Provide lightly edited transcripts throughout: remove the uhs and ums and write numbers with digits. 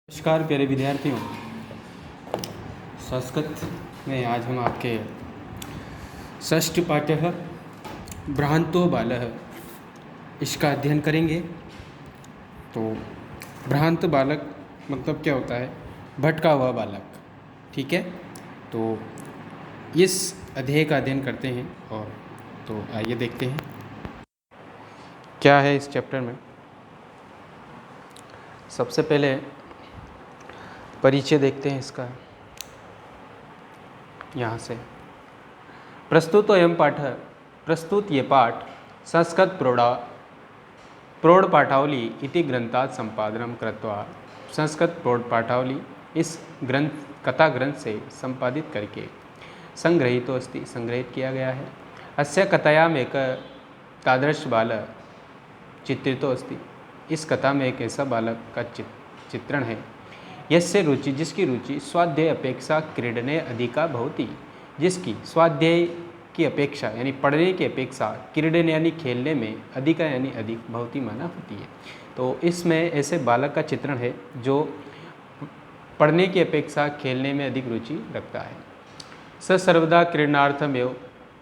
नमस्कार प्यारे विद्यार्थियों, संस्कृत में आज हम आपके षष्ठ पाठ्य भ्रांतो बालः इसका अध्ययन करेंगे। तो भ्रांत बालक मतलब क्या होता है? भटका हुआ बालक। ठीक है, तो इस अध्याय का अध्ययन करते हैं। और तो आइए देखते हैं क्या है इस चैप्टर में। सबसे पहले परिचय देखते हैं इसका। यहाँ से प्रस्तुत ये पाठ संस्कृत प्रौढ़ पाठावली इति ग्रंथात् संपादनं कृत्वा संस्कृत प्रौढ़ पाठावली इस कथा ग्रंथ से संपादित करके संग्रहित किया गया है। अस्य कथायाम् एक तादृश बालक चित्रितो अस्ति। इस कथा में एक ऐसा बालक का चित्रण है यस्य रुचि, जिसकी रुचि स्वाध्याय अपेक्षा क्रीडने अधिका भवति, जिसकी स्वाध्याय की अपेक्षा यानी पढ़ने की अपेक्षा क्रीडने यानी खेलने में अधिका यानी अधिक भवति माना होती है। तो इसमें ऐसे बालक का चित्रण है जो पढ़ने की अपेक्षा खेलने में अधिक रुचि रखता है। स सर्वदा क्रीडनार्थमेव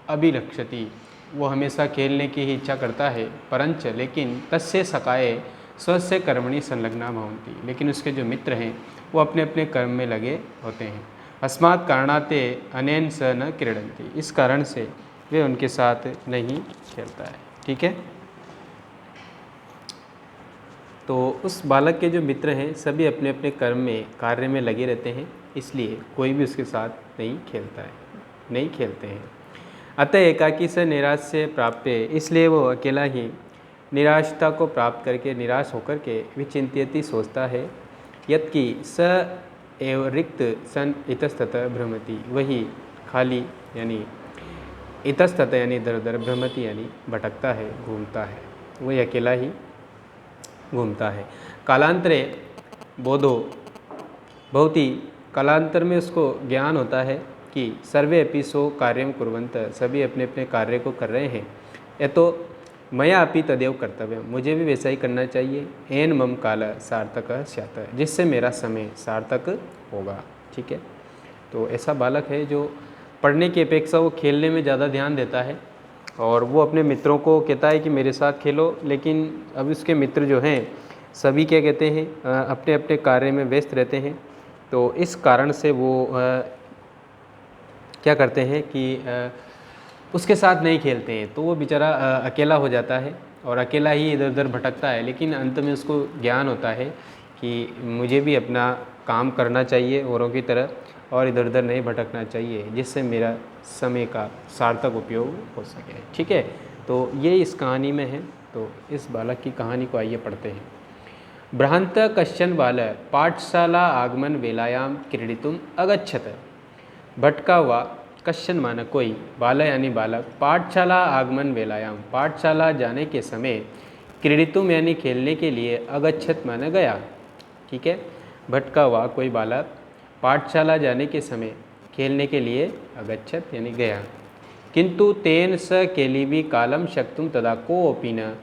अभिलक्षति, वो हमेशा खेलने की ही इच्छा करता है। परंच लेकिन तस्य सखाए स्वस्य कर्मणि संलग्ना भवन्ति, लेकिन उसके जो मित्र हैं वो अपने अपने कर्म में लगे होते हैं। अस्मात् कारणाते अनेन स न क्रीडन्ति, इस कारण से वे उनके साथ नहीं खेलता है। ठीक है, तो उस बालक के जो मित्र हैं सभी अपने अपने कर्म में कार्य में लगे रहते हैं, इसलिए कोई भी उसके साथ नहीं खेलते हैं। अतः एकाकी स निराश्य प्राप्त, इसलिए वो अकेला ही निराशता को प्राप्त करके निराश होकर के विचिंत्यति सोचता है। यत्कि स एव रिक्त सन इतस्ततः भ्रमति, वही खाली यानी इतस्ततः यानी इधर उधर, भ्रमति यानी भटकता है, घूमता है, वही अकेला ही घूमता है। कालांतरे बोधो भवति, कालांतर में उसको ज्ञान होता है कि सर्वे अपि सो कार्यं कुर्वन्त, सभी अपने अपने कार्य को कर रहे हैं। ये तो मया अपि तदेव कर्तव्य, मुझे भी वैसा ही करना चाहिए। एन मम काल सार्थक स्यात्, जिससे मेरा समय सार्थक होगा। ठीक है, तो ऐसा बालक है जो पढ़ने की अपेक्षा वो खेलने में ज़्यादा ध्यान देता है और वो अपने मित्रों को कहता है कि मेरे साथ खेलो, लेकिन अब उसके मित्र जो हैं सभी क्या कहते हैं, अपने अपने कार्य में व्यस्त रहते हैं। तो इस कारण से वो क्या करते हैं कि उसके साथ नहीं खेलते हैं, तो वो बेचारा अकेला हो जाता है और अकेला ही इधर उधर भटकता है। लेकिन अंत में उसको ज्ञान होता है कि मुझे भी अपना काम करना चाहिए औरों की तरह और इधर उधर नहीं भटकना चाहिए, जिससे मेरा समय का सार्थक उपयोग हो सके। ठीक है, तो ये इस कहानी में है। तो इस बालक की कहानी को आइए पढ़ते हैं। भ्रांत कश्चन बालक पाठशाला आगमन वेलायाम क्रीडितुम अगच्छत, भटका हुआ कश्चन माना कोई, बालक यानी बालक, पाठशाला आगमन वेलायाम पाठशाला जाने के समय, क्रीडितुम यानी खेलने के लिए, अगच्छत माना गया। ठीक है, भटका हुआ कोई बालक पाठशाला जाने के समय खेलने के लिए अगच्छत यानी गया। किंतु तेन स केलिबी कालम शक्तुम तदा कोऽपि न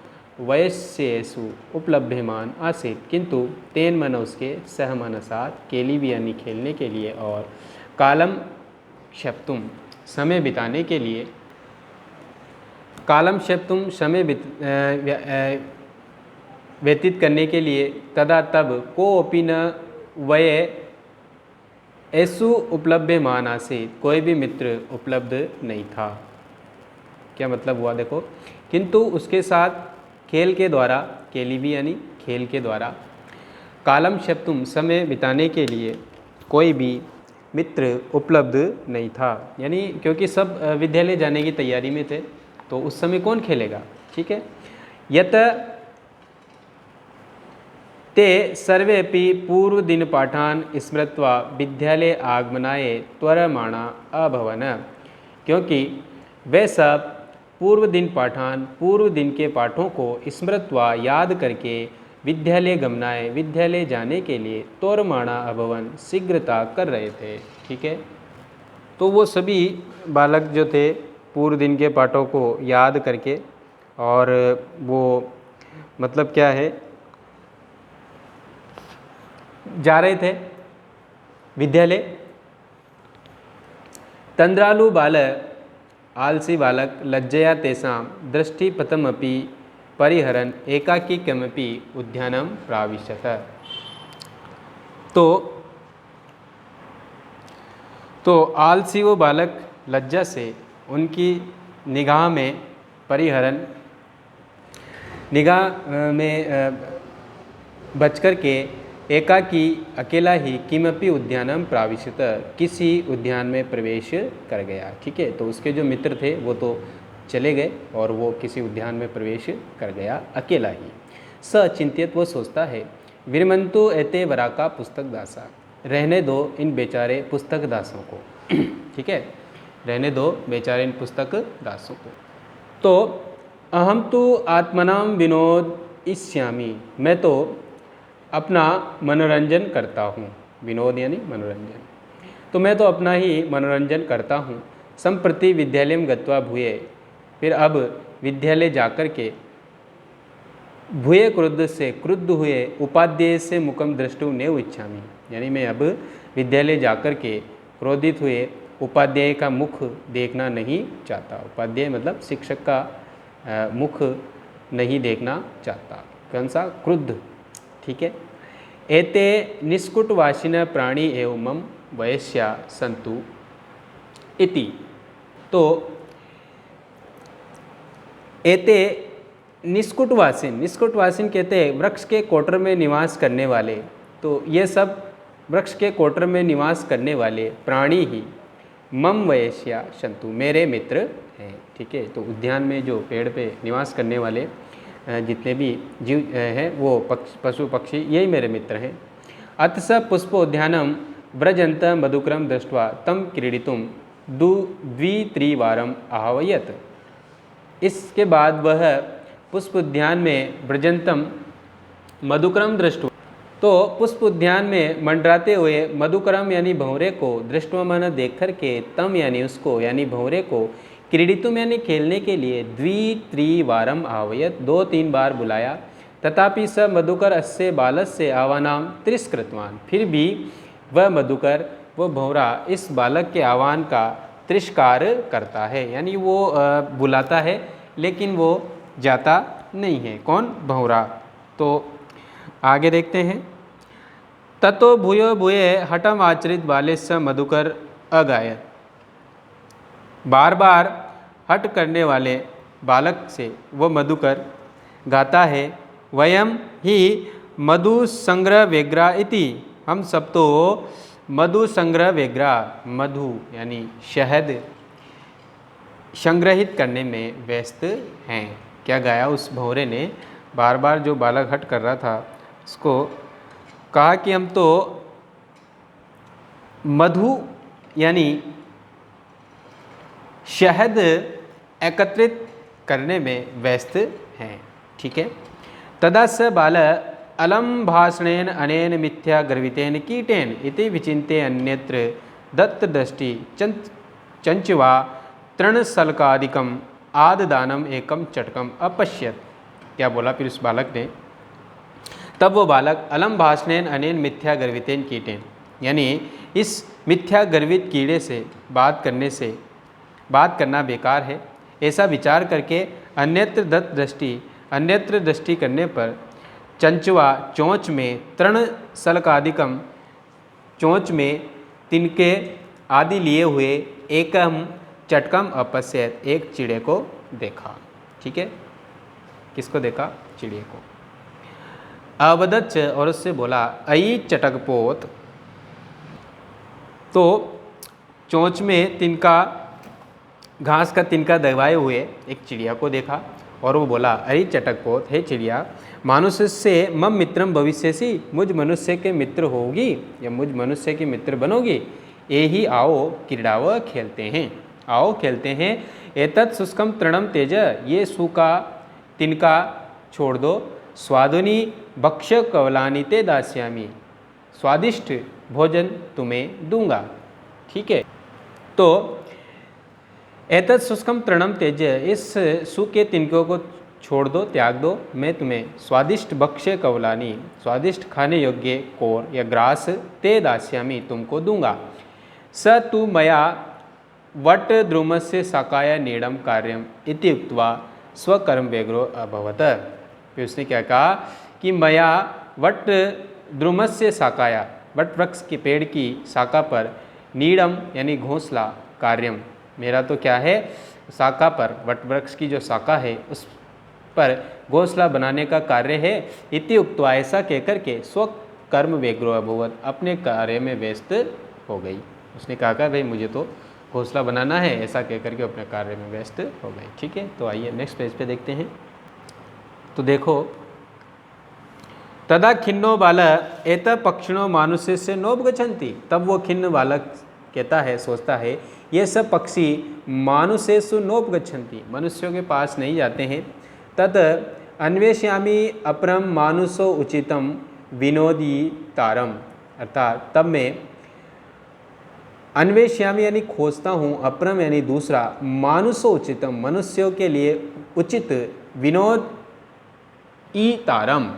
वयस्येषु उपलभ्यमान आसीत्, किंतु तेन मन उसके सह मन साथ, केलिबी यानी खेलने के लिए और कालम शप्तुम समय बिताने के लिए, कालम शप्तुम समय व्यतीत करने के लिए, तदा तब कोऽपि न वय ऐसु उपलभ्यमान आसीत्, कोई भी मित्र उपलब्ध नहीं था। क्या मतलब हुआ देखो, किंतु उसके साथ खेल के द्वारा, केलिबी यानी खेल के द्वारा, कालम शप्तुम समय बिताने के लिए कोई भी मित्र उपलब्ध नहीं था, यानी क्योंकि सब विद्यालय जाने की तैयारी में थे, तो उस समय कौन खेलेगा। ठीक है, यत ते सर्वेपि पूर्वदिन पाठान स्मृत्वा विद्यालय आगमनाय त्वरमाणा अभवन, क्योंकि वे सब पूर्व दिन के पाठों को स्मृत्वा याद करके विद्यालय जाने के लिए त्वरमाणा अभवन शीघ्रता कर रहे थे। ठीक है, तो वो सभी बालक जो थे पूर्व दिन के पाठों को याद करके, और वो मतलब क्या है जा रहे थे विद्यालय। तंद्रालु बालक आलसी बालक लज्जया तेषां दृष्टिपथमपि परिहरन् एकाकी किमपि उद्यानं प्राविशत। तो आलसी वो बालक लज्जा से उनकी निगाह में परिहरन, निगाह में बचकर के एकाकी अकेला ही किमपि उद्यानम प्राविशत, किसी उद्यान में प्रवेश कर गया। ठीक है, तो उसके जो मित्र थे वो तो चले गए और वो किसी उद्यान में प्रवेश कर गया अकेला ही। स चिंतित, वो सोचता है, विरमंतु एते वराका पुस्तक दासा, रहने दो इन बेचारे पुस्तक दासों को। ठीक है, रहने दो बेचारे इन पुस्तक दासों को। तो अहम तो आत्मनाम विनोद इष्यामि, मैं तो अपना मनोरंजन करता हूँ। विनोद यानी मनोरंजन, तो मैं तो अपना ही मनोरंजन करता हूँ। संप्रति विद्यालयम गत्वा भूये, फिर अब विद्यालय जाकर के भूये क्रुद्ध हुए उपाध्याय से मुखम दृष्टु नेव इच्छामि, यानी मैं अब विद्यालय जाकर के क्रोधित हुए उपाध्याय का मुख देखना नहीं चाहता। उपाध्याय मतलब शिक्षक का मुख नहीं देखना चाहता। कौन सा? क्रुद्ध। ठीक है। एते निष्कुटवासिन प्राणी एवं मम वयस्या संतु इति। तो एते निष्कुटवासिन कहते हैं वृक्ष के कोटर में निवास करने वाले। तो ये सब वृक्ष के कोटर में निवास करने वाले प्राणी ही मम वयस्या संतु, मेरे मित्र हैं। ठीक है, तो उद्यान में जो पेड़ पे निवास करने वाले जितने भी जीव हैं वो पशु पक्षी यही मेरे मित्र हैं। अतः पुष्पोद्यानम व्रजंत मधुक्रम दृष्ट्वा तम क्रीडितुम द्वित्रिवारम आहवयत। इसके बाद वह पुष्प उद्यान में व्रजंतम मधुक्रम दृष्टवा, तो पुष्प उद्यान में मंडराते हुए मधुकरम यानी भंवरे को दृष्टवा मन देख कर के तम यानी उसको यानी भंवरे को क्रीडितुम यानी खेलने के लिए द्वित्रिवारम आवयत 2-3 बार बुलाया। तथापि स मधुकर अस्य बालस्य आह्वानाम तिरस्कृतवान, फिर भी वह मधुकर वो भंवरा इस बालक के आह्वान का तिरस्कार करता है, यानी वो बुलाता है लेकिन वो जाता नहीं है। कौन? भंवरा। तो आगे देखते हैं। ततो भूयो भूये हठम आचरित बाले स मधुकर अगायत, बार बार हट करने वाले बालक से वो मधुकर गाता है, वयम ही मधु संग्रह वेग्रा इति, हम सब तो मधु संग्रह वेग्रा, मधु यानी शहद संग्रहित करने में व्यस्त हैं। क्या गाया उस भंवरे ने? बार बार जो बालक हट कर रहा था उसको कहा कि हम तो मधु यानी शहद एकत्रित करने में व्यस्त हैं। ठीक है। तदा स बाल अलम भाषणेन अनेन मिथ्या गर्वितेन कीटेन इति विचिन्त्य अन्यत्र दत्त दृष्टि चंचवा तृणशल्कादिकम आददानम एकम चटकम अपश्यत। क्या बोला फिर उस बालक ने? तब वो बालक अलम भाषणेन अनेन मिथ्या गर्वितेन कीटेन, यानी इस मिथ्या गर्वित कीड़े से बात करना बेकार है, ऐसा विचार करके अन्यत्र दृष्टि करने पर चंचवा चोंच में तृणशल्कादिकम, चोंच में तिनके आदि लिए हुए एकम चटकम अपश्यत, एक चिड़े को देखा। ठीक है, किसको देखा? चिड़िया को। अवदच्च, और उससे बोला, अयि चटकपोत, तो चोंच में तिनका घास का तिनका दबाए हुए एक चिड़िया को देखा और वो बोला, अरे चटकपोत, हे चिड़िया, मानुष्य से मम मित्रम भविष्यसि, मुझ मनुष्य के मित्र होगी या मुझ मनुष्य के मित्र बनोगी। यही आओ क्रीड़ाव, खेलते हैं, आओ खेलते हैं। एतत् शुष्कम तृणम तेज, ये सूखा तिनका छोड़ दो। स्वादुनी भक्ष कवलानी ते दास्यामी, स्वादिष्ट भोजन तुम्हें दूंगा। ठीक है। तो एतत् शुष्कम तृणम तेज, इस सूखे तिनकों को छोड़ दो, त्याग दो, मैं तुम्हें स्वादिष्ट भक्ष्य कवलानी, स्वादिष्ट खाने योग्य कोर या ग्रास ते दास्यामी, तुमको दूंगा। स तु मया वट द्रुमस्य साकाय नीडम कार्यम इति उक्त्वा स्वकर्म व्यग्रो अभवत। फिर उसने क्या कहा कि मया वट द्रुमस्य साकाया, वट वृक्ष के पेड़ की शाखा पर, नीडम यानी घोंसला, कार्यम मेरा तो क्या है, शाखा पर, वट वृक्ष की जो शाखा है उस पर घोंसला बनाने का कार्य है। इति उक्त्वा, ऐसा कहकर के स्वकर्म व्यग्रो अभवत, अपने कार्य में व्यस्त हो गई। उसने कहा भाई मुझे तो घोंसला बनाना है, ऐसा कहकर के अपने कार्य में व्यस्त हो गए। ठीक है, तो आइए नेक्स्ट पेज पे देखते हैं। तो देखो, तदा खिन्नो बालक एत पक्षिणो मानुष्य से नोपगछन्ति, तब वो खिन्न बालक कहता है, सोचता है, ये सब पक्षी मानुषेषु नोपगछन्ति, मनुष्यों के पास नहीं जाते हैं। तत् अन्वेष्यामि अपरम मानुषो उचितम विनोदी तारम, अर्थात तब मैं अन्वेष्यामि यानी खोजता हूँ, अपरम यानी दूसरा, मानुषो उचितम मनुष्यों के लिए उचित, विनोद ई तारम,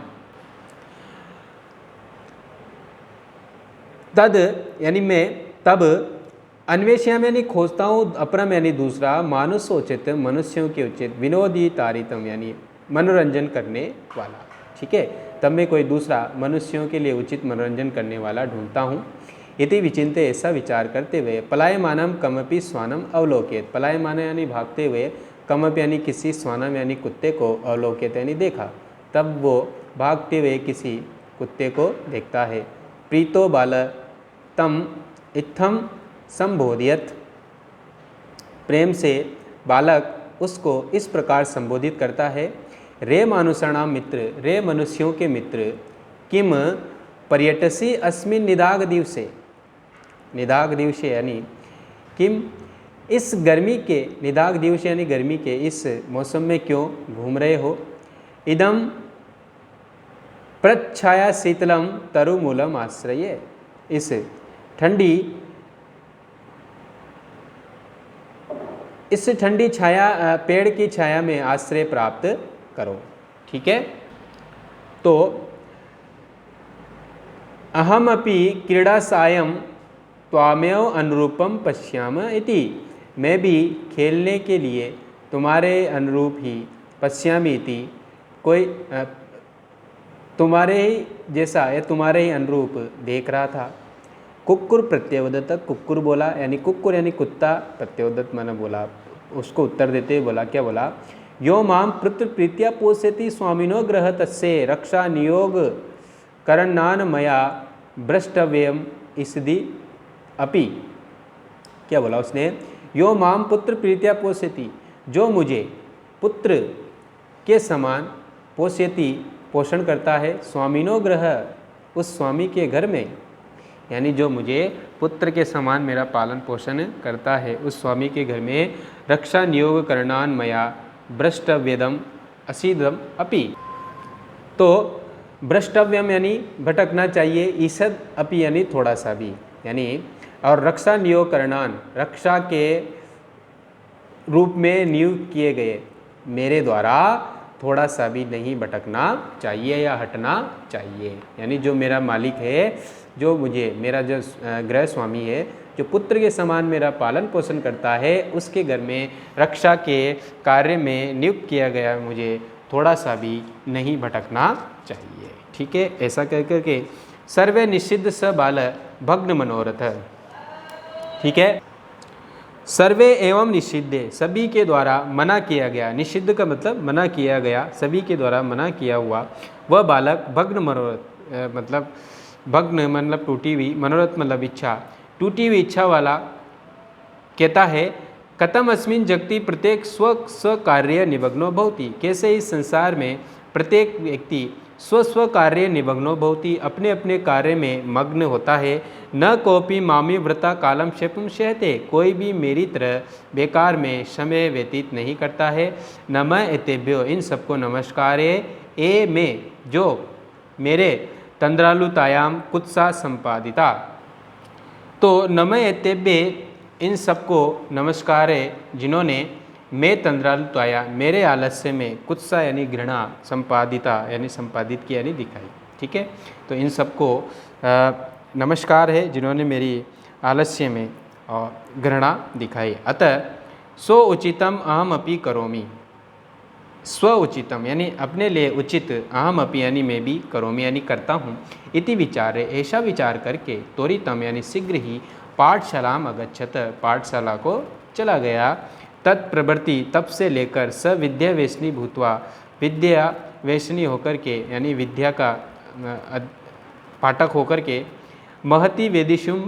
तद यानी मैं, तब, अन्वेष्यामि यानी खोजता हूँ, अपरम यानी दूसरा, मानुषो उचित मनुष्यों के उचित, विनोदी तारितम यानी मनोरंजन करने वाला। ठीक है, तब मैं कोई दूसरा मनुष्यों के लिए उचित मनोरंजन करने वाला ढूंढता हूँ। इति विचिन्त्य, ऐसा विचार करते हुए, पलायमानम कमपि स्वानम अवलोकेत, पलायमान यानी भागते हुए, कमपि यानी किसी, स्वानम यानी कुत्ते को, अवलोकेत यानी देखा, तब वो भागते हुए किसी कुत्ते को देखता है। प्रीतो बाल तम इत्थम संबोधियत, प्रेम से बालक उसको इस प्रकार संबोधित करता है, रे मानुषाणाम मित्र, रे मनुष्यों के मित्र, किम पर्यटसी अस्मिन् निदाग दिवसे, निदाग दिवसे यानी किम, इस गर्मी के, निदाग दिवसे यानी गर्मी के इस मौसम में क्यों घूम रहे हो। इदम प्रच्छाया शीतलम तरुमूलम आश्रय, इस ठंडी छाया, पेड़ की छाया में आश्रय प्राप्त करो। ठीक है, तो अहमपि क्रीड़ा सायं त्वामेव अनुरूपम पश्याम इति, मैं भी खेलने के लिए तुम्हारे अनुरूप ही, पश्यामि इति, कोई तुम्हारे ही जैसा या तुम्हारे ही अनुरूप देख रहा था। कुक्कुर प्रत्युवदत, कुक्कुर बोला यानी कुक्कुर यानी कुत्ता, प्रत्युवदत मैंने बोला, उसको उत्तर देते हुए बोला, क्या बोला, यो माम पुत्र प्रीत्या पोषयति स्वामिनो ग्रह तस्य रक्षा नियोग करणान मया भ्रष्टव्यम इसदि अपि, क्या बोला उसने, यो माम पुत्र प्रीत्या पोषयति, जो मुझे पुत्र के समान, पोषयति पोषण करता है, स्वामिनो ग्रह उस स्वामी के घर में, यानी जो मुझे पुत्र के समान मेरा पालन पोषण करता है उस स्वामी के घर में, रक्षा नियोग करणान मया भ्रष्टव्यदम असीदम अपि, तो भ्रष्टव्यम यानी भटकना चाहिए, ईसद अपि यानी थोड़ा सा भी, यानी, और रक्षा नियोग करणान, रक्षा के रूप में नियुक्त किए गए मेरे द्वारा थोड़ा सा भी नहीं भटकना चाहिए या हटना चाहिए। यानी जो मेरा मालिक है, जो मुझे, मेरा जो गृह स्वामी है, जो पुत्र के समान मेरा पालन पोषण करता है, उसके घर में रक्षा के कार्य में नियुक्त किया गया मुझे थोड़ा सा भी नहीं भटकना चाहिए। ठीक है, ऐसा कह कर के सर्वे निषिद्ध स बाल भग्न मनोरथ। ठीक है, सर्वे एवं निषिद्धे, सभी के द्वारा मना किया गया, निषिद्ध का मतलब मना किया गया, सभी के द्वारा मना किया हुआ वह बालक भग्न मनोरथ, मतलब भग्न मतलब टूटी हुई, मनोरथ मतलब इच्छा, टूटी हुई इच्छा वाला कहता है, कथम अस्मिन् जगति प्रत्येक स्व कार्य निमग्नो भवति, कैसे इस संसार में प्रत्येक व्यक्ति स्व कार्य निमग्नो भवति, अपने अपने कार्य में मग्न होता है। न कोपि मामी व्रता कालम क्षेपम सहते, कोई भी मेरी तरह बेकार में समय व्यतीत नहीं करता है। नम एतेभ्यो, इन सबको नमस्कार है, ए में जो मेरे तंद्रालुतायाम कुत्सा संपादिता, तो नम एतेभ्य इन सबको नमस्कार है जिन्होंने मैं तंद्रालु त्वया, मेरे आलस्य में कुत्सा यानी घृणा, संपादिता यानी संपादित की यानी दिखाई। ठीक है, तो इन सबको नमस्कार है जिन्होंने मेरी आलस्य में और घृणा दिखाई। अतः स्व उचितम अहम अपि करोमि, स्व उचितम यानी अपने लिए उचित, अहम अपि यानी मैं भी, करोमि यानी करता हूँ, इति विचारे ऐसा विचार करके त्वरितम यानी शीघ्र ही पाठशालाम अगच्छत, पाठशाला को चला गया। तत्प्रवृत्ति तब से लेकर स विद्या वेशनी भूतवा, विद्या वेशनी होकर के यानी विद्या का पाठक होकर के, महति वेदिशुम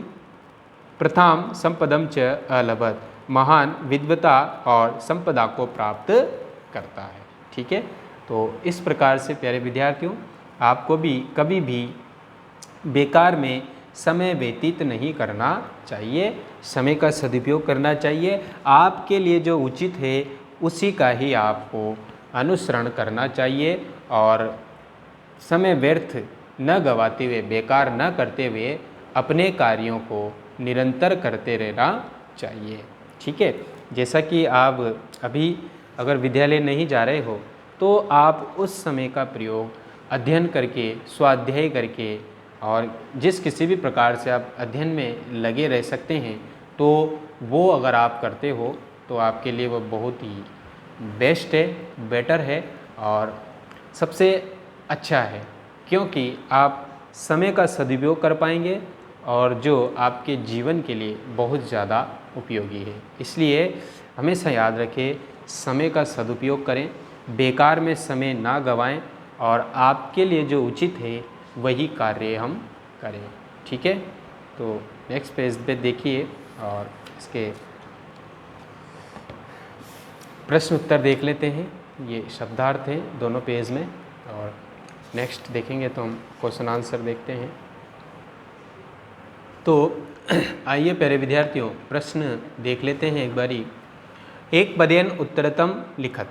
प्रथाम संपदम च अलभत, महान विद्वता और संपदा को प्राप्त करता है। ठीक है, तो इस प्रकार से प्यारे विद्यार्थियों, आपको भी कभी भी बेकार में समय व्यतीत नहीं करना चाहिए, समय का सदुपयोग करना चाहिए। आपके लिए जो उचित है उसी का ही आपको अनुसरण करना चाहिए और समय व्यर्थ न गवाते हुए, बेकार न करते हुए अपने कार्यों को निरंतर करते रहना चाहिए। ठीक है, जैसा कि आप अभी अगर विद्यालय नहीं जा रहे हो तो आप उस समय का प्रयोग अध्ययन करके, स्वाध्याय करके और जिस किसी भी प्रकार से आप अध्ययन में लगे रह सकते हैं, तो वो अगर आप करते हो तो आपके लिए वो बहुत ही बेस्ट है, बेटर है और सबसे अच्छा है, क्योंकि आप समय का सदुपयोग कर पाएंगे और जो आपके जीवन के लिए बहुत ज़्यादा उपयोगी है। इसलिए हमेशा याद रखें, समय का सदुपयोग करें, बेकार में समय ना गवाएं और आपके लिए जो उचित है वही कार्य हम करें। ठीक है, तो नेक्स्ट पेज पे देखिए और इसके प्रश्न उत्तर देख लेते हैं। ये शब्दार्थ हैं दोनों पेज में और नेक्स्ट देखेंगे तो हम क्वेश्चन आंसर देखते हैं। तो आइए प्यारे विद्यार्थियों, प्रश्न देख लेते हैं एक बारी। एक पदेन उत्तरतम लिखत,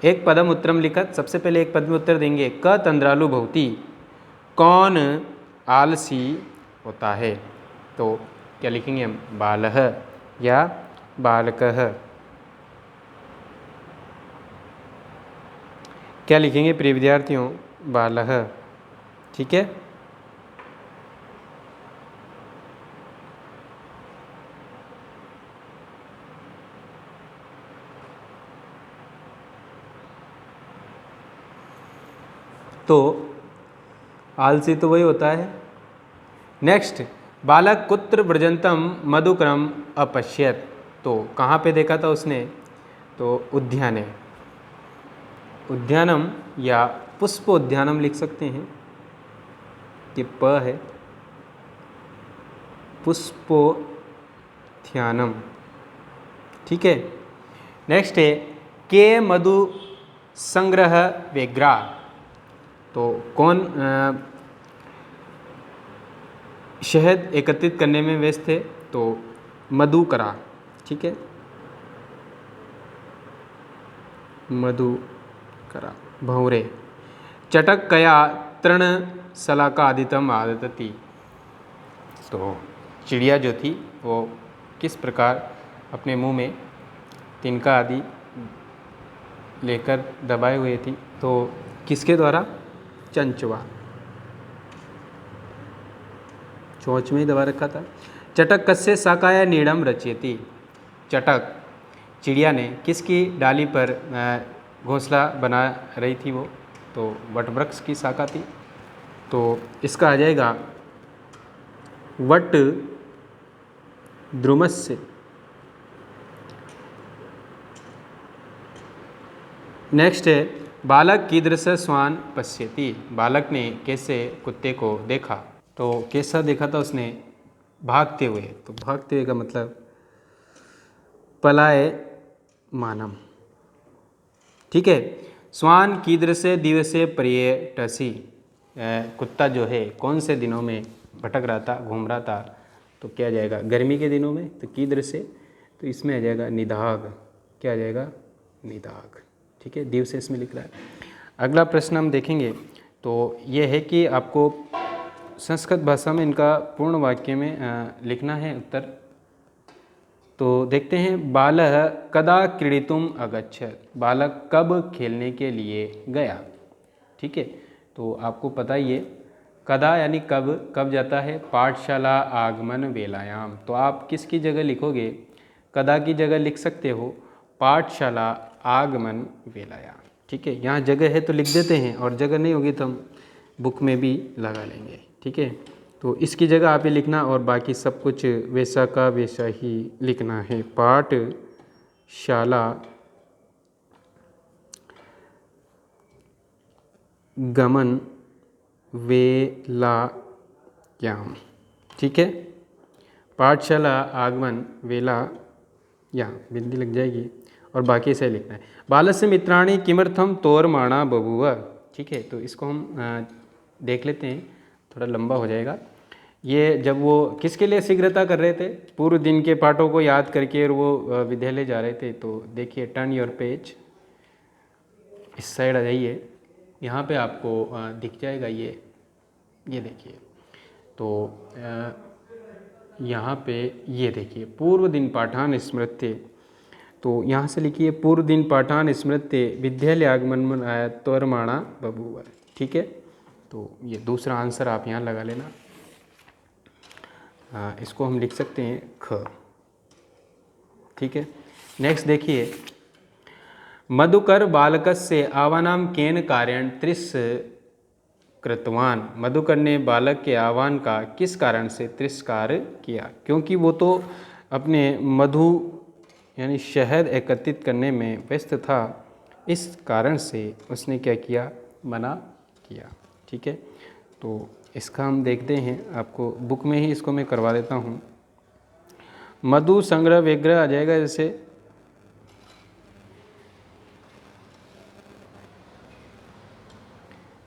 एक पदम उत्तरम लिखत। सबसे पहले एक पद में उत्तर देंगे, क तंद्रालु भवति, कौन आलसी होता है। तो क्या लिखेंगे हम, बालः या बालकः। क्या लिखेंगे प्रिय विद्यार्थियों, बालः। ठीक है, तो आलसी तो वही होता है। नेक्स्ट, बालक कुत्र व्रजंतम मधुक्रम अपश्यत। तो कहाँ पे देखा था उसने, तो उद्याने, उद्यानम या पुष्पोद्यानम लिख सकते हैं, ये प है, पुष्पोद्यानम। ठीक है, नेक्स्ट है, के मधु संग्रह व्यग्रा। तो कौन शहद एकत्रित करने में व्यस्त थे, तो मधुकरा। ठीक है, मधुकरा। भंवरे, चटक कया तृण सलाका आदितम आदतति। तो चिड़िया जो थी वो किस प्रकार अपने मुंह में तिनका आदि लेकर दबाए हुए थी, तो किसके द्वारा, चंचुआ, चोंच में ही दबा रखा था। चटक कस्य साकाया नीड़म रचयति। चटक चिड़िया ने किसकी डाली पर घोंसला बना रही थी वो, तो वटवृक्ष की शाखा थी। तो इसका आ जाएगा वट द्रुमस्य। नेक्स्ट है, बालक कीदृश स्वान पश्यति। बालक ने कैसे कुत्ते को देखा, तो कैसा देखा था उसने, भागते हुए। तो भागते हुए का मतलब पलाए मानम। ठीक है, स्वान कीदृश दिवसे पर्यटसी। कुत्ता जो है कौन से दिनों में भटक रहा था, घूम रहा था, तो क्या आ जाएगा, गर्मी के दिनों में, तो कीदृश, तो इसमें आ जाएगा निदाग। क्या आ जाएगा, निदाग। ठीक है, दिवसे इसमें लिख रहा है। अगला प्रश्न हम देखेंगे, तो ये है कि आपको संस्कृत भाषा में इनका पूर्ण वाक्य में लिखना है उत्तर। तो देखते हैं, बालः कदा क्रीडितुम अगच्छत्, बालक कब खेलने के लिए गया। ठीक है, तो आपको पता ही है कदा यानी कब, कब जाता है, पाठशाला आगमन वेलायाम। तो आप किसकी जगह लिखोगे, कदा की जगह लिख सकते हो पाठशाला आगमन वेलायाम। ठीक है, यहाँ जगह है तो लिख देते हैं, और जगह नहीं होगी तो हम बुक में भी लगा लेंगे। ठीक है, तो इसकी जगह आप ये लिखना, और बाकी सब कुछ वैसा का वैसा ही लिखना है। पाठशाला गमन वेलायाम। ठीक है, पाठशाला आगमन वेलायाम, बिंदी लग जाएगी, और बाकी से लिखना है। बालस्य मित्राणि किमर्थम तोरमाणा बभूव। ठीक है, तो इसको हम देख लेते हैं, थोड़ा लंबा हो जाएगा। ये जब वो किसके लिए शीघ्रता कर रहे थे, पूर्व दिन के पाठों को याद करके और वो विद्यालय जा रहे थे। तो देखिए, टर्न योर पेज, इस साइड आ जाइए, यहाँ पे आपको दिख जाएगा ये देखिए। तो यहाँ पे ये देखिए, पूर्व दिन पाठान स्मृत्य। तो यहाँ से लिखिए, पूर्व दिन पाठान स्मृत्य विद्यालय आगमन तोरमाणा बभूव। ठीक है, तो ये दूसरा आंसर आप यहाँ लगा लेना। इसको हम लिख सकते हैं ख। ठीक है, नेक्स्ट देखिए, मधुकर बालकस्य आह्वानं केन कार्येण तिरस्कृतवान्। मधुकर ने बालक के आह्वान का किस कारण से तिरस्कार किया, क्योंकि वो तो अपने मधु यानी शहद एकत्रित करने में व्यस्त था, इस कारण से उसने क्या किया, मना किया। ठीक है, तो इसका हम देखते हैं, आपको बुक में ही इसको मैं करवा देता हूँ। मधु संग्रह विग्रह आ जाएगा, जैसे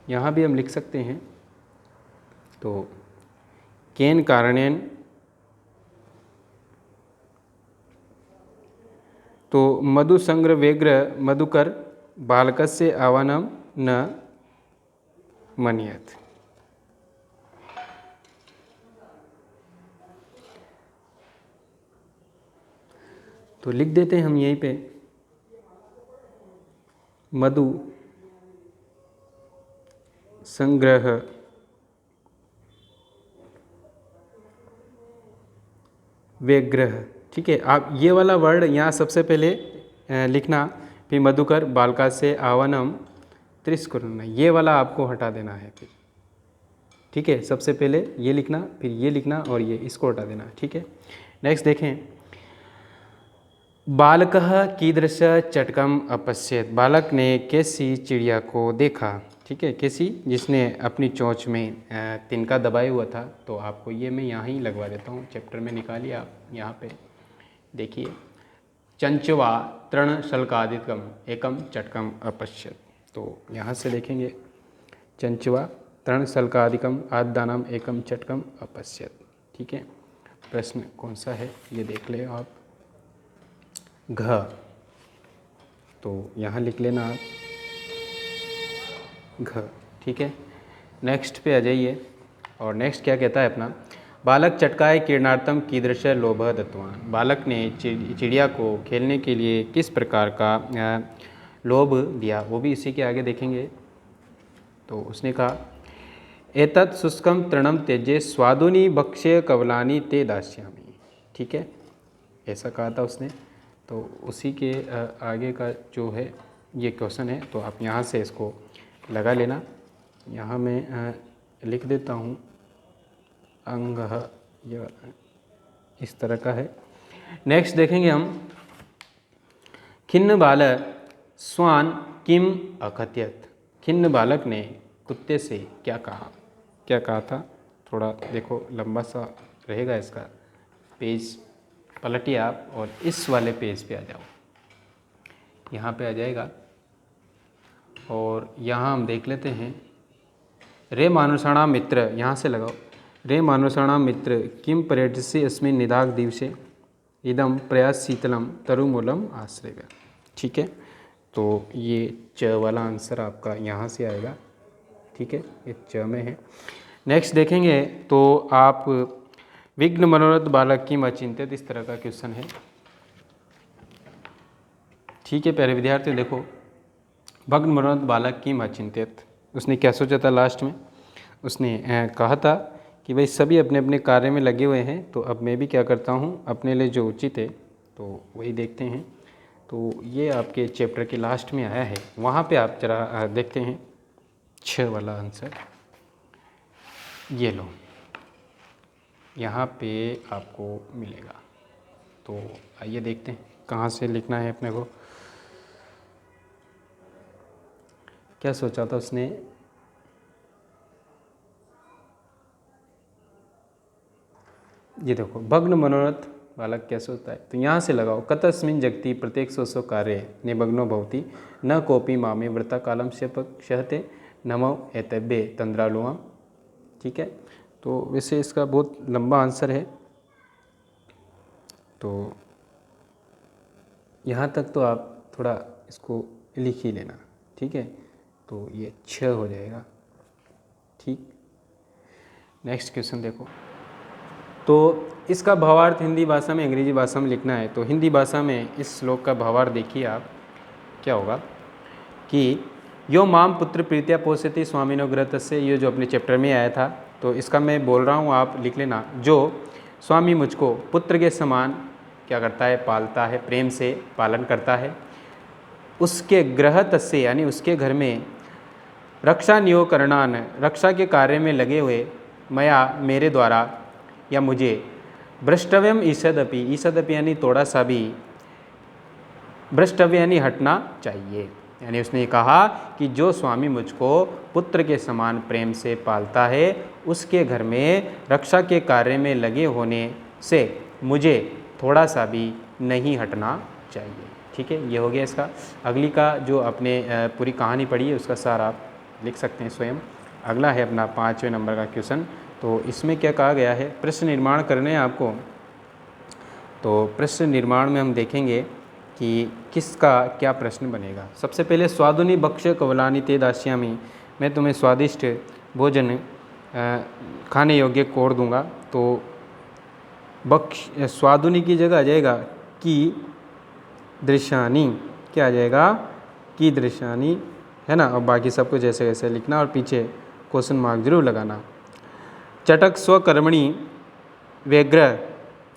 यहाँ भी हम लिख सकते हैं। तो केन कारणेन, तो मधु संग्रह विग्रह मधुकर बालकस्य आह्वानं न मन्यत। तो लिख देते हैं हम यहीं पे, मधु संग्रह विग्रह। ठीक है, आप ये वाला वर्ड यहाँ सबसे पहले लिखना, फिर मधुकर बालका से आह्वानम त्रिस्कुरन, ये वाला आपको हटा देना है फिर। ठीक है, सबसे पहले ये लिखना, फिर ये लिखना, और ये इसको हटा देना। ठीक है, नेक्स्ट देखें, बालकः कीदृश चटकम अपश्यत। बालक ने कैसी चिड़िया को देखा। ठीक है, कैसी, जिसने अपनी चोंच में तिनका दबाए हुआ था। तो आपको ये मैं यहाँ ही लगवा देता हूँ, चैप्टर में निकालिए आप। यहाँ पे देखिए, चंचवा तृण शल्कादिकम एकम चटकम अपश्यत। तो यहाँ से देखेंगे, चंचवा तृण शल्कादिकम आद्यानाम एकम चटकम अपश्यत। ठीक है, प्रश्न कौन सा है ये देख ले आप। घ, तो यहाँ लिख लेना आप घ। ठीक है, नेक्स्ट पे आ जाइए, और नेक्स्ट क्या कहता है अपना, बालक चटकाए किरणार्थम कीदृश लोभ दत्तवान। बालक ने चिड़िया को खेलने के लिए किस प्रकार का लोभ दिया, वो भी इसी के आगे देखेंगे। तो उसने कहा, एतत् शुष्कम तृणम त्यजे स्वादुनी भक्ष्य कवलानी ते दास्यामि। ठीक है, ऐसा कहा था उसने। तो उसी के आगे का जो है ये क्वेश्चन है, तो आप यहाँ से इसको लगा लेना। यहाँ मैं लिख देता हूँ अंग, यह इस तरह का है। नेक्स्ट देखेंगे हम, खिन्न बालक स्वान किम अकथयत। खिन्न बालक ने कुत्ते से क्या कहा, क्या कहा था। थोड़ा देखो, लंबा सा रहेगा इसका, पेज पलटिए आप और इस वाले पेज पे आ जाओ, यहाँ पे आ जाएगा। और यहाँ हम देख लेते हैं, रे मानुषाणाम मित्र, यहाँ से लगाओ, रे मानुषाणाम मित्र किम पर्यटसी अस्मिन् निदाघ दिवसे इदम प्रयास शीतलम तरुमूलम आश्रय। ठीक है, तो ये च वाला आंसर आपका यहाँ से आएगा। ठीक है, ये च में है। नेक्स्ट देखेंगे, तो आप विघ्न मनोरथ बालक की अचिंतित, इस तरह का क्वेश्चन है। ठीक है प्यारे विद्यार्थियों, देखो भग्न मनोरथ बालक किम अचिंत्यत, उसने क्या सोचा था लास्ट में, उसने कहा था कि भाई सभी अपने अपने कार्य में लगे हुए हैं, तो अब मैं भी क्या करता हूँ अपने लिए जो उचित है तो वही देखते हैं। तो ये आपके चैप्टर के लास्ट में आया है, वहाँ पे आप जरा देखते हैं 6 वाला आंसर, ये लो यहाँ पे आपको मिलेगा। तो आइए देखते हैं कहाँ से लिखना है अपने को। क्या सोचा था उसने, ये देखो भग्न मनोरथ बालक क्या सोचता है, तो यहाँ से लगाओ कतस्मिन् जगति प्रत्येक सौ कार्य निमग्नो भवति न कोपी मामे व्रता कालम से क्षहते नमो एतब्ये तंद्रालुआम। ठीक है, तो वैसे इसका बहुत लंबा आंसर है, तो यहाँ तक तो आप थोड़ा इसको लिख ही लेना। ठीक है, तो ये 6 हो जाएगा। ठीक, नेक्स्ट क्वेश्चन देखो। तो इसका भावार्थ हिंदी भाषा में अंग्रेजी भाषा में लिखना है, तो हिंदी भाषा में इस श्लोक का भावार्थ देखिए आप, क्या होगा कि यो माम पुत्र प्रीत्या पोषयति स्वामिनो ग्रह से, ये जो अपने चैप्टर में आया था, तो इसका मैं बोल रहा हूँ आप लिख लेना। जो स्वामी मुझको पुत्र के समान क्या करता है, पालता है, प्रेम से पालन करता है, उसके गृह तस्य यानी उसके घर में रक्षा नियोकरणान रक्षा के कार्य में लगे हुए मया मेरे द्वारा या मुझे भ्रष्टव्यम ईषदपि, ईषदपि यानी थोड़ा सा भी, भ्रष्टव्य यानी हटना चाहिए। यानी उसने कहा कि जो स्वामी मुझको पुत्र के समान प्रेम से पालता है, उसके घर में रक्षा के कार्य में लगे होने से मुझे थोड़ा सा भी नहीं हटना चाहिए। ठीक है, ये हो गया इसका। अगली का जो आपने पूरी कहानी पढ़ी है उसका सार आप लिख सकते हैं स्वयं। अगला है अपना 5वें नंबर का क्वेश्चन। तो इसमें क्या कहा गया है, प्रश्न निर्माण करने हैं आपको। तो प्रश्न निर्माण में हम देखेंगे कि किसका क्या प्रश्न बनेगा। सबसे पहले स्वादुनि भक्ष कवलानि ते दास्यामि, मैं तुम्हें स्वादिष्ट भोजन खाने योग्य कोड़ दूंगा। तो भक्ष स्वादुनि की जगह आ जाएगा की दृश्यानि, क्या आ जाएगा की दृश्यानि, है ना। और बाकी सब कुछ जैसे जैसे लिखना और पीछे क्वेश्चन मार्क जरूर लगाना। चटक स्वकर्मणि व्यग्र,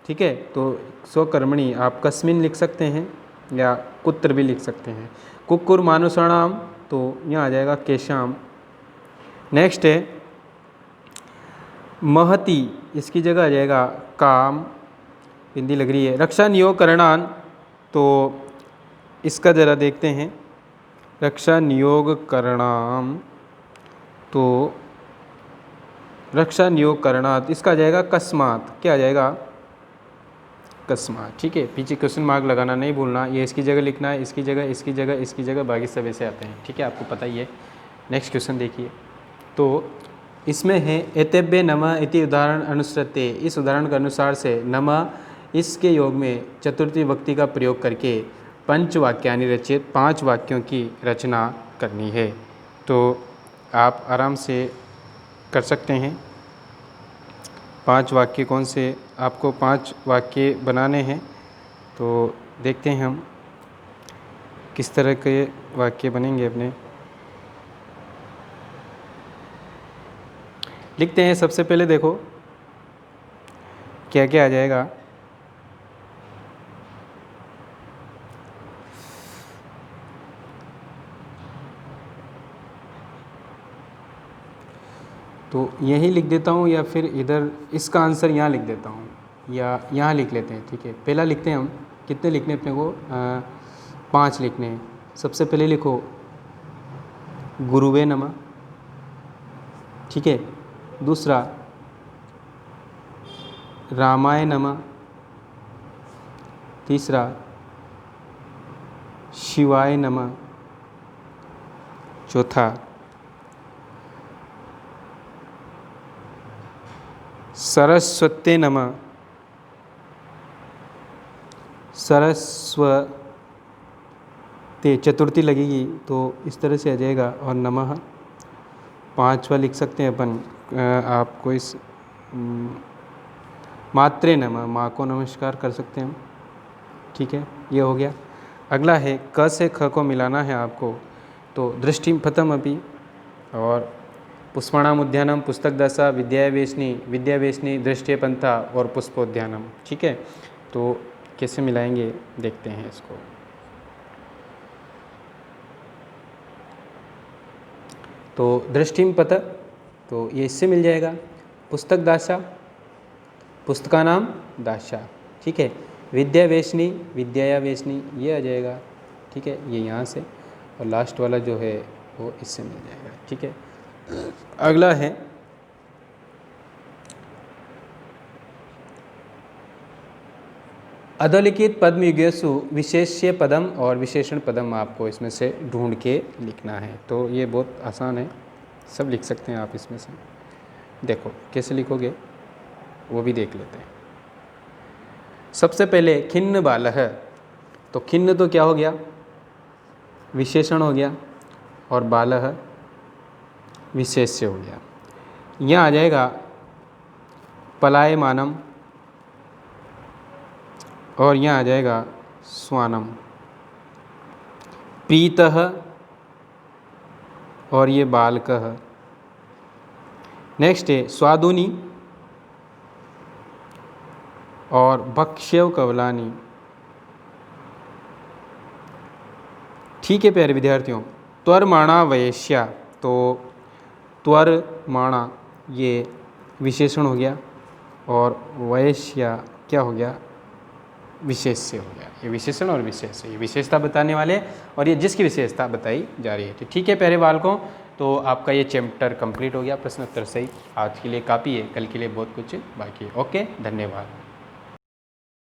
ठीक है, तो स्वकर्मणि आप कस्मिन लिख सकते हैं या कुत्र भी लिख सकते हैं। कुक्कुर मानुषाणाम, तो यहाँ आ जाएगा केशाम। नेक्स्ट है महति, इसकी जगह आ जाएगा काम, हिंदी लग रही है। रक्षा नियोग करणान, तो इसका ज़रा देखते हैं, रक्षा नियोग करणाम, तो रक्षा नियोग करणात, इसका आ जाएगा कस्मात, क्या आ जाएगा कस्मात। ठीक है, पीछे क्वेश्चन मार्क लगाना नहीं भूलना, ये इसकी जगह लिखना है, इसकी जगह, इसकी जगह, इसकी जगह, बाकी सब ऐसे आते हैं। ठीक है, आपको पता ही है। नेक्स्ट क्वेश्चन देखिए, तो इसमें है एतेभ्य नमः इति उदाहरण अनुसृत्य, इस उदाहरण के अनुसार से नमः इसके योग में चतुर्थी विभक्ति का प्रयोग करके पंचवाक्यानि रचित, 5 वाक्यों की रचना करनी है। तो आप आराम से कर सकते हैं। 5 वाक्य कौन से, आपको 5 वाक्य बनाने हैं, तो देखते हैं हम किस तरह के वाक्य बनेंगे अपने। लिखते हैं, सबसे पहले देखो क्या क्या आ जाएगा। तो यही लिख देता हूँ या फिर इधर इसका आंसर यहाँ लिख देता हूँ, या यहाँ लिख लेते हैं। ठीक है, पहला लिखते हैं हम, कितने लिखने अपने को 5 लिखने हैं। सबसे पहले लिखो गुरुवे नमः, ठीक है। दूसरा रामाय नमः, तीसरा शिवाय नमः, चौथा सरस्वते नमः, सरस्वते चतुर्थी लगेगी तो इस तरह से आ जाएगा, और नमः 5वां लिख सकते हैं अपन। आपको इस मात्रे नमः, माँ को नमस्कार कर सकते हैं हम। ठीक है, ये हो गया। अगला है क से ख को मिलाना है आपको, तो दृष्टिम पथम अपि और पुष्पाणाम उद्यानम पुस्तक दशा विद्यावेशनी दृष्टि पंथा और पुष्पोद्यानम। ठीक है, तो कैसे मिलाएंगे देखते हैं इसको। तो दृष्टिम पथ, तो ये इससे मिल जाएगा। पुस्तक दाशा, पुस्तका नाम दाशा। ठीक है, विद्यावेशनी विद्याया वेशनी, ये आ जाएगा। ठीक है, ये यहाँ से, और लास्ट वाला जो है वो इससे मिल जाएगा। ठीक है, अगला है अधोलिखित पद्म युगेषु विशेष्य पदम और विशेषण पदम आपको इसमें से ढूंढ के लिखना है। तो ये बहुत आसान है, सब लिख सकते हैं आप इसमें से। देखो कैसे लिखोगे वो भी देख लेते हैं। सबसे पहले खिन्न बालः, तो खिन्न तो क्या हो गया, विशेषण हो गया, और बालः विशेष्य हो गया। यहाँ आ जाएगा पलायमानम, और यहाँ आ जाएगा स्वानम। प्रीतः, और ये बालकः। नेक्स्ट है स्वादुनी और भक्ष्यव कवलानी। ठीक है प्यारे विद्यार्थियों, त्वरमाणा वयस्या, तो त्वरमाणा ये विशेषण हो गया, और वयस्या क्या हो गया, विशेष्य हो गया। ये विशेषण और विशेष्य, ये विशेषता बताने वाले, और ये जिसकी विशेषता बताई जा रही है। तो ठीक है प्यारे बालकों, तो आपका ये चैप्टर कंप्लीट हो गया प्रश्नोत्तर सही। आज के लिए काफ़ी है, कल के लिए बहुत कुछ बाकी है। ओके, धन्यवाद।